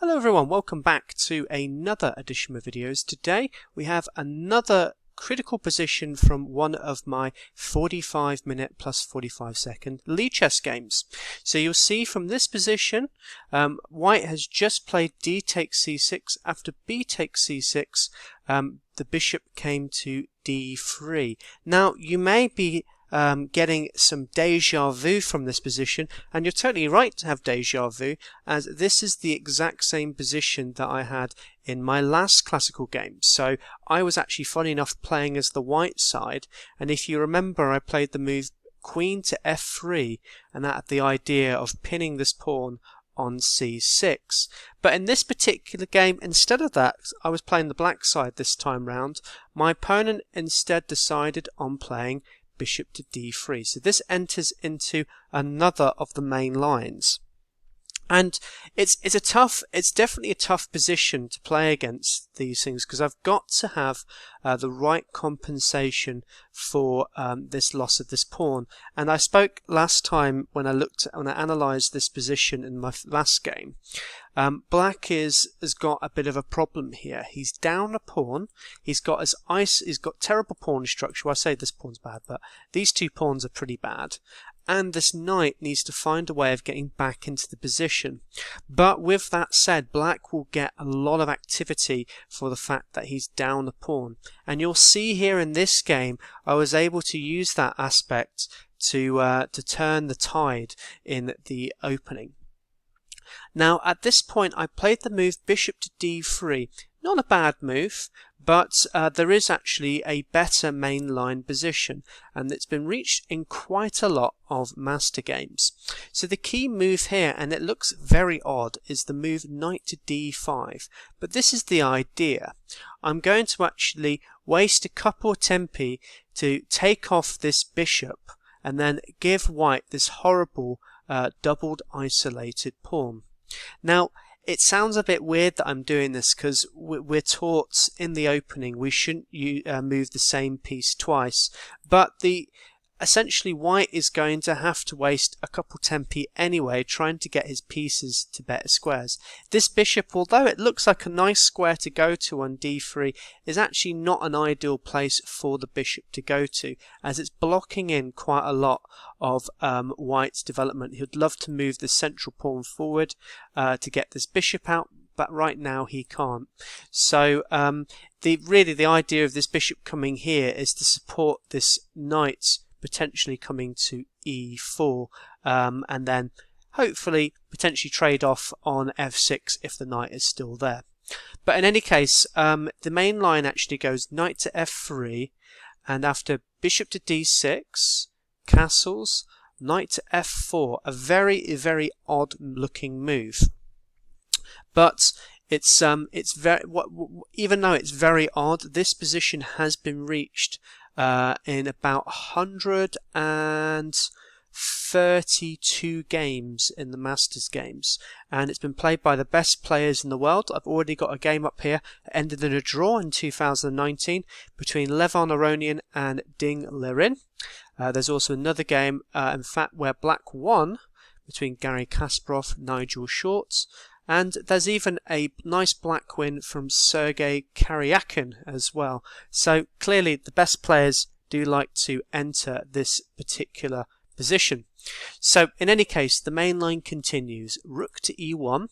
Hello everyone, welcome back to another edition of videos. Today we have another critical position from one of my 45-minute plus 45-second Lichess games. So you'll see from this position, White has just played d takes c6. After b takes c6, the bishop came to d3. Now you may be getting some deja vu from this position, and you're totally right to have deja vu, as this is the exact same position that I had in my last classical game. So I was actually, funny enough, playing as the white side, and if you remember, I played the move queen to f3, and that had the idea of pinning this pawn on c6. But in this particular game, instead of that, I was playing the black side this time round. My opponent instead decided on playing bishop to d3. So this enters into another of the main lines. And it's definitely a tough position to play against these things, because I've got to have the right compensation for this loss of this pawn. And I spoke last time when I analysed this position in my last game. Black has got a bit of a problem here. He's down a pawn. He's got terrible pawn structure. Well, I say this pawn's bad, but these two pawns are pretty bad. And this knight needs to find a way of getting back into the position. But with that said, Black will get a lot of activity for the fact that he's down a pawn. And you'll see here in this game, I was able to use that aspect to turn the tide in the opening. Now at this point I played the move bishop to d3. Not a bad move, but there is actually a better mainline position, and it's been reached in quite a lot of master games. So the key move here, and it looks very odd, is the move knight to d5. But this is the idea. I'm going to actually waste a couple of tempi to take off this bishop and then give white this horrible doubled isolated pawn. Now, it sounds a bit weird that I'm doing this, because we're taught in the opening we shouldn't move the same piece twice, but essentially white is going to have to waste a couple tempi anyway trying to get his pieces to better squares. This bishop, although it looks like a nice square to go to on d3, is actually not an ideal place for the bishop to go to, as it's blocking in quite a lot of white's development. He'd love to move the central pawn forward to get this bishop out, but right now he can't. So the idea of this bishop coming here is to support this knight potentially coming to e4, and then hopefully potentially trade off on f6 if the knight is still there. But in any case, the main line actually goes knight to f3, and after bishop to d6, castles, knight to f4, a very odd looking move. But it's very, even though it's very odd, this position has been reached in about 132 games in the Masters games, and it's been played by the best players in the world. I've already got a game up here that ended in a draw in 2019 between Levon Aronian and Ding Liren. There's also another game, in fact, where Black won between Garry Kasparov, Nigel Short. And there's even a nice black win from Sergei Karyakin as well. So clearly the best players do like to enter this particular position. So in any case, the main line continues. Rook to e1,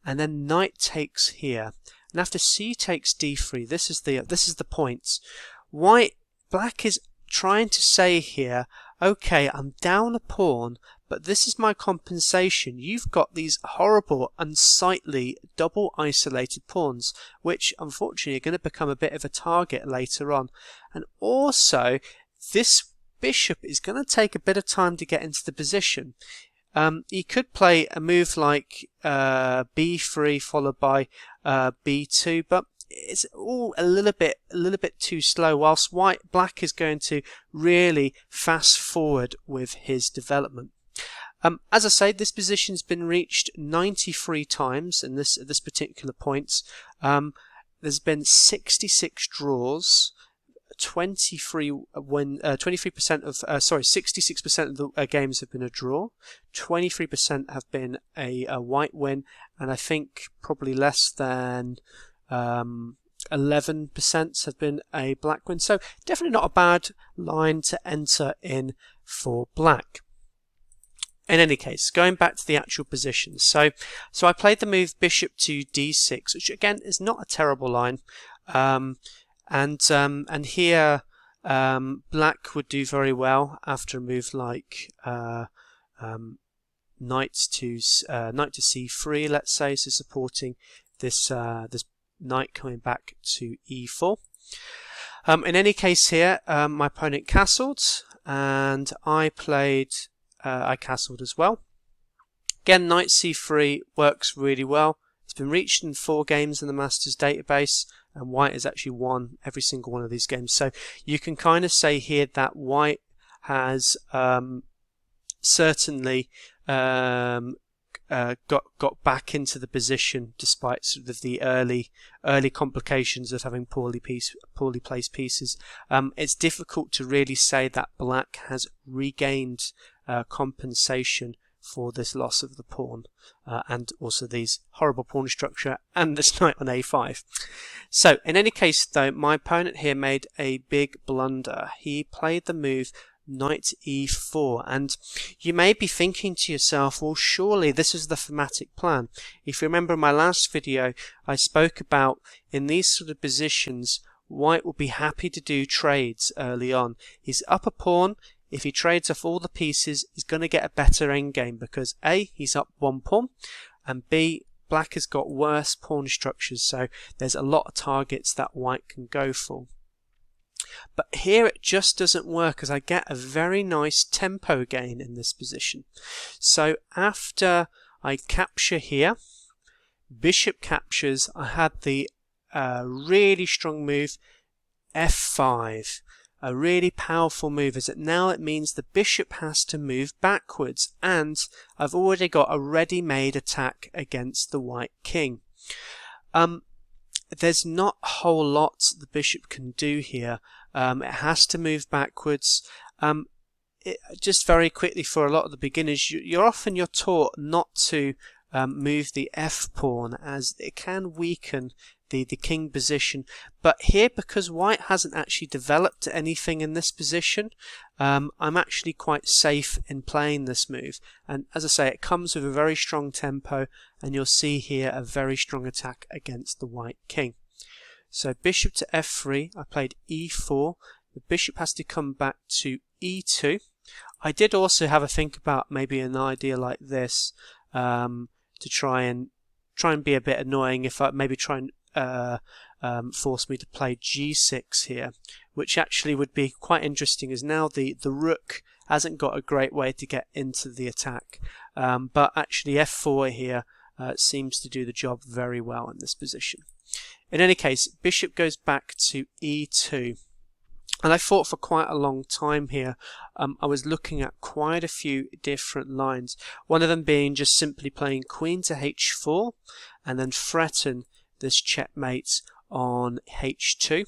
and then knight takes here. And after c takes d3, this is the point. Black is trying to say here, okay, I'm down a pawn, but this is my compensation. You've got these horrible, unsightly, double isolated pawns, which unfortunately are going to become a bit of a target later on. And also, this bishop is going to take a bit of time to get into the position. He could play a move like b3 followed by b2, but it's all a little bit too slow, whilst Black is going to really fast forward with his development. As I say, this position's been reached 93 times in this particular point. There's been 66 draws, 23% of 66% of the games have been a draw, 23% have been a white win, and I think probably less than 11% have been a black win. So definitely not a bad line to enter in for black. In any case, going back to the actual positions. So I played the move bishop to d6, which again is not a terrible line. And here black would do very well after a move like knight to c3, let's say, so supporting this this knight coming back to e4. In any case, here my opponent castled, and I castled as well. Again, knight c3 works really well. It's been reached in 4 games in the Masters database, and white has actually won every single one of these games. So you can kind of say here that white has certainly got back into the position despite sort of the early complications of having poorly placed pieces. It's difficult to really say that black has regained compensation for this loss of the pawn and also these horrible pawn structure and this knight on a5. So in any case though, my opponent here made a big blunder. He played the move knight e4, and you may be thinking to yourself, well, surely this is the thematic plan. If you remember in my last video, I spoke about in these sort of positions white will be happy to do trades early on. He's up a pawn. If he trades off all the pieces, he's going to get a better endgame because A, he's up 1 pawn, and B, black has got worse pawn structures, so there's a lot of targets that white can go for. But here it just doesn't work, as I get a very nice tempo gain in this position. So after I capture here, bishop captures, I had the really strong move f5. A really powerful move, as now it means the bishop has to move backwards, and I've already got a ready-made attack against the white king. There's not a whole lot the bishop can do here. It has to move backwards. Just very quickly, for a lot of the beginners, you're taught not to move the f pawn, as it can weaken the king position. But here, because white hasn't actually developed anything in this position, I'm actually quite safe in playing this move. And as I say, it comes with a very strong tempo, and you'll see here a very strong attack against the white king. So bishop to f3, I played e4. The bishop has to come back to e2. I did also have a think about maybe an idea like this, to try and be a bit annoying, if I maybe try and force me to play g6 here, which actually would be quite interesting, as now the rook hasn't got a great way to get into the attack, but actually f4 here seems to do the job very well in this position. In any case, bishop goes back to e2, and I thought for quite a long time here. I was looking at quite a few different lines, one of them being just simply playing queen to h4 and then threaten this checkmate on h2.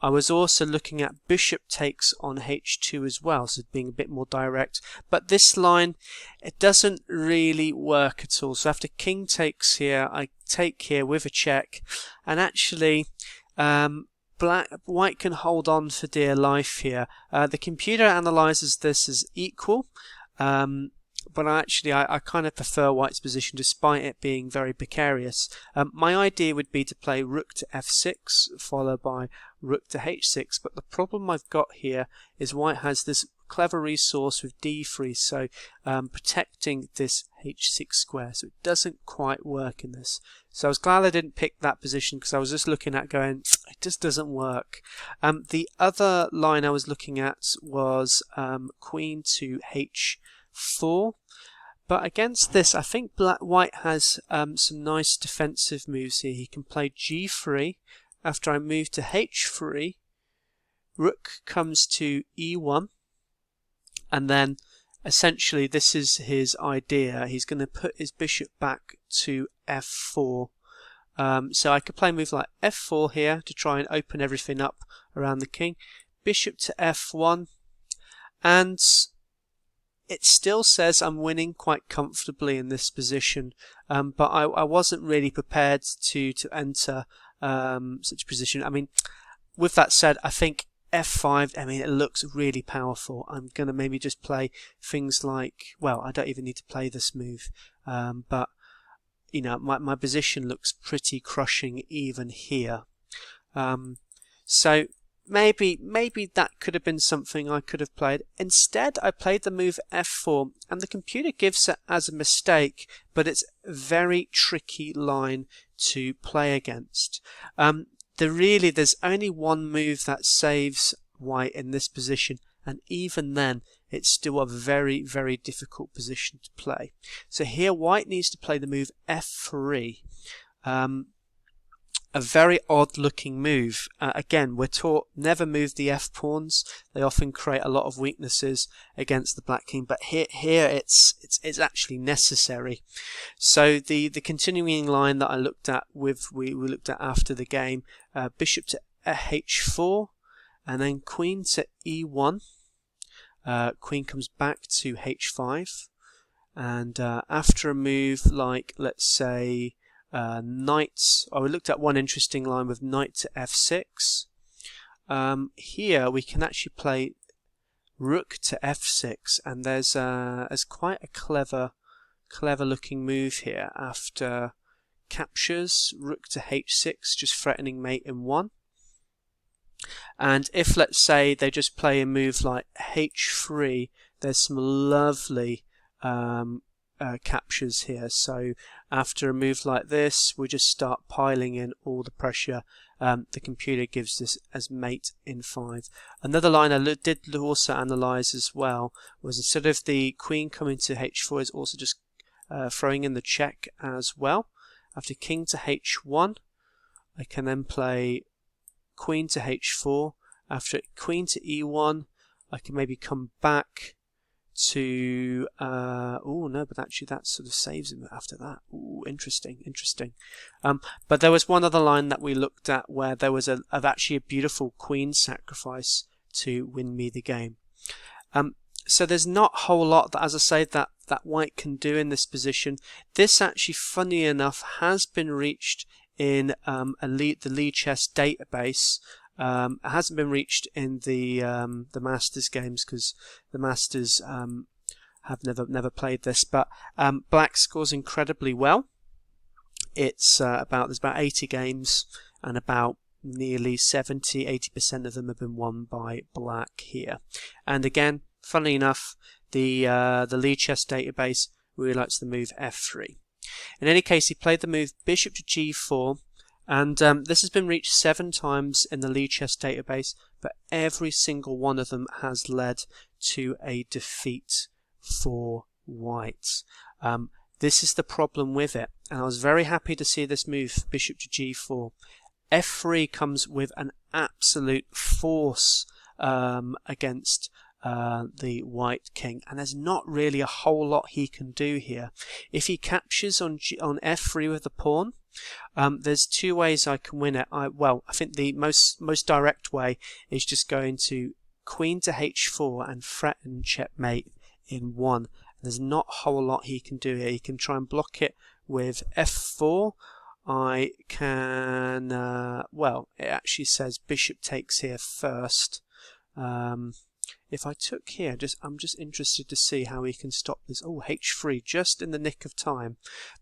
I was also looking at bishop takes on h2 as well, so being a bit more direct, but this line, it doesn't really work at all. So after king takes here, I take here with a check, and actually white can hold on for dear life here. The computer analyzes this as equal, but I kind of prefer white's position despite it being very precarious. My idea would be to play rook to f6 followed by rook to h6, but the problem I've got here is white has this clever resource with d3, so protecting this h6 square, so it doesn't quite work in this. So I was glad I didn't pick that position, because I was just looking at going, it just doesn't work. The other line I was looking at was queen to h4, but against this I think white has some nice defensive moves here. He can play g3 after I move to h3, rook comes to e1, and then essentially this is his idea. He's going to put his bishop back to f4, So I could play a move like f4 here to try and open everything up around the king. Bishop to f1, and it still says I'm winning quite comfortably in this position, but I wasn't really prepared to enter such a position. I mean, with that said, I think f5, I mean, it looks really powerful. I'm going to maybe just play things like, well, I don't even need to play this move, but you know, my position looks pretty crushing even here. So maybe that could have been something I could have played. Instead, I played the move f4, and the computer gives it as a mistake, but it's a very tricky line to play against. There's only one move that saves white in this position, and even then it's still a very, very difficult position to play. So here white needs to play the move f3, a very odd looking move. Again, we're taught never move the f pawns. They often create a lot of weaknesses against the black king, but here it's actually necessary. So the continuing line that I looked at we looked at after the game, bishop to h4, and then queen to e1. Queen comes back to h5, and after a move like, let's say, knight, we looked at one interesting line with knight to f6. Here we can actually play rook to f6, and there's quite a clever looking move here. After captures, rook to h6, just threatening mate in 1. And if, let's say, they just play a move like h3, there's some lovely captures here. So after a move like this, we just start piling in all the pressure. The computer gives this as mate in 5. Another line I did also analyze as well was, instead of the queen coming to h4, is also just throwing in the check as well. After king to h1, I can then play queen to h4. After queen to e1, I can maybe come back to oh no, but actually that sort of saves him after that. Ooh, interesting. But there was one other line that we looked at where there was actually a beautiful queen sacrifice to win me the game. So there's not a whole lot that, as I say, that white can do in this position. This actually, funny enough, has been reached in the Lichess database. It hasn't been reached in the Masters games, because the Masters have never played this. But black scores incredibly well. It's there's about 80 games, and about nearly 70-80% of them have been won by black here. And again, funnily enough, the Lichess database really likes the move f3. In any case, he played the move bishop to g4. And this has been reached 7 times in the Lichess database, but every single one of them has led to a defeat for white. This is the problem with it, and I was very happy to see this move, bishop to g4. f3 comes with an absolute force against the white king, and there's not really a whole lot he can do here. If he captures on f3 with the pawn, there's 2 ways I can win it. I think the most direct way is just going to queen to h4 and threaten checkmate in 1. There's not a whole lot he can do here. He can try and block it with f4. I can it actually says bishop takes here first. If I took here, I'm just interested to see how he can stop this. Oh, h3, just in the nick of time.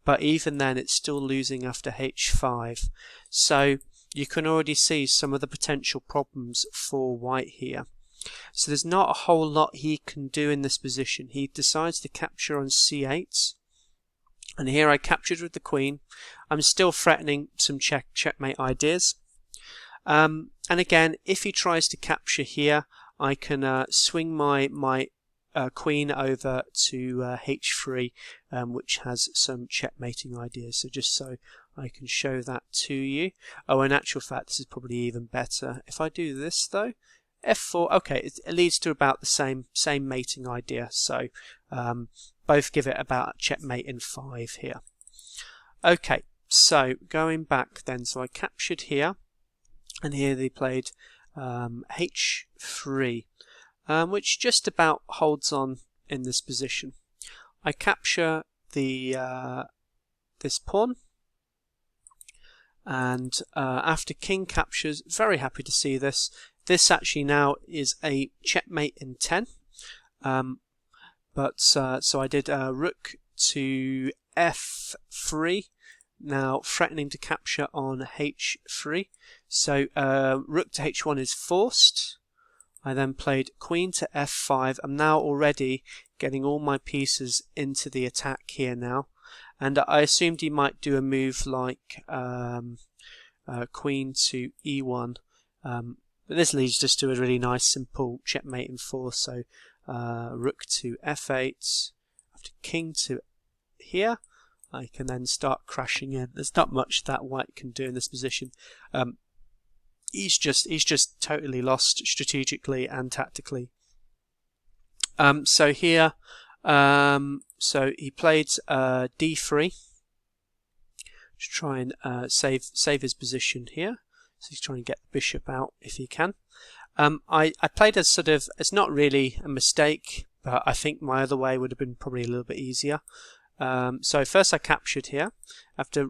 But even then, it's still losing after h5. So you can already see some of the potential problems for white here. So there's not a whole lot he can do in this position. He decides to capture on c8. And here I captured with the queen. I'm still threatening some checkmate ideas. And again, if he tries to capture here, I can swing my queen over to h3, which has some checkmating ideas. So just so I can show that to you. Oh, in actual fact, this is probably even better. If I do this though, f4, okay, it leads to about the same mating idea. So both give it about checkmate in 5 here. Okay, So going back then, so I captured here, and here they played h3, which just about holds on in this position. I capture the this pawn, and after king captures, very happy to see this. This actually now is a checkmate in 10. So I did rook to f3, now threatening to capture on h3. So rook to h1 is forced. I then played queen to f5. I'm now already getting all my pieces into the attack here now. And I assumed he might do a move like queen to e1. But this leads just to a really nice simple checkmate in 4. So rook to f8, after king to here, I can then start crashing in. There's not much that white can do in this position. He's just totally lost strategically and tactically. So here, so he played d3 to try and save his position here. So he's trying to get the bishop out if he can. I played as sort of, it's not really a mistake, but I think my other way would have been probably a little bit easier. So first I captured here. After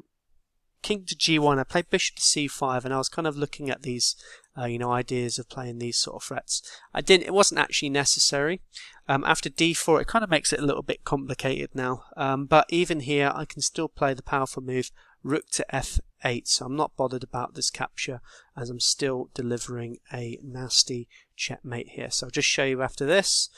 king to g1, I played bishop to c5, and I was kind of looking at these, ideas of playing these sort of threats. It wasn't actually necessary. After d4, it kind of makes it a little bit complicated now. But even here, I can still play the powerful move rook to f8. So I'm not bothered about this capture, as I'm still delivering a nasty checkmate here. So I'll just show you after this.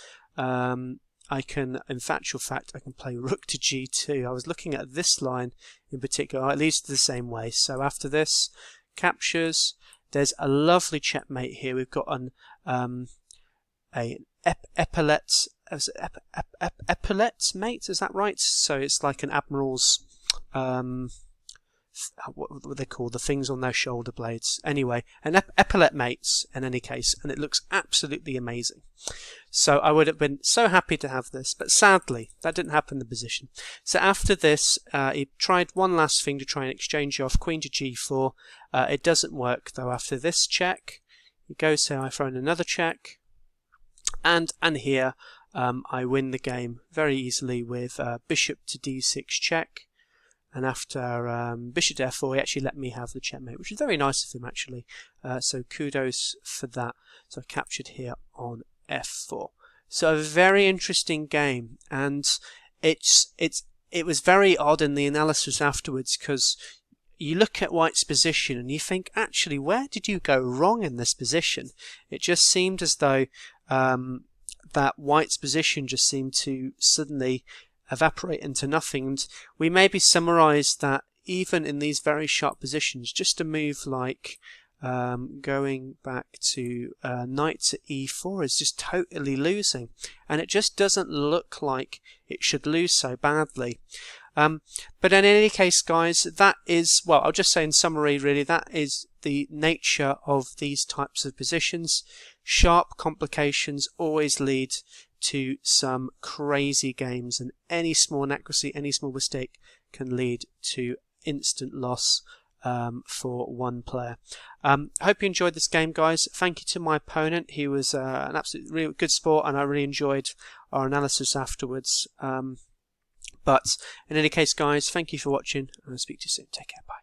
I can, in actual fact, I can play rook to g2. I was looking at this line in particular. It leads to the same way. So after this, captures. There's a lovely checkmate here. We've got an epaulet mate. Is that right? So it's like an admiral's. What they call the things on their shoulder blades. Anyway, an epaulet mates in any case, and it looks absolutely amazing. So I would have been so happy to have this, but sadly that didn't happen in the position. So after this, he tried one last thing to try and exchange off queen to g4. It doesn't work though. After this check, he goes here. I throw in another check, and here I win the game very easily with bishop to d6 check. And after bishop to f4, he actually let me have the checkmate, which is very nice of him actually. So kudos for that. So I captured here on f4. So a very interesting game, and it was very odd in the analysis afterwards, because you look at white's position and you think, actually, where did you go wrong in this position? It just seemed as though that white's position just seemed to suddenly evaporate into nothing. And we maybe summarize that even in these very sharp positions, just a move like going back to knight to e4 is just totally losing, and it just doesn't look like it should lose so badly. But in any case, guys, that is, well, I'll just say in summary, really, that is the nature of these types of positions. Sharp complications always lead to some crazy games, and any small inaccuracy, any small mistake can lead to instant loss for one player. I hope you enjoyed this game, guys. Thank you to my opponent. He was an absolutely really good sport, and I really enjoyed our analysis afterwards. But in any case, guys, thank you for watching, and I'll speak to you soon. Take care. Bye.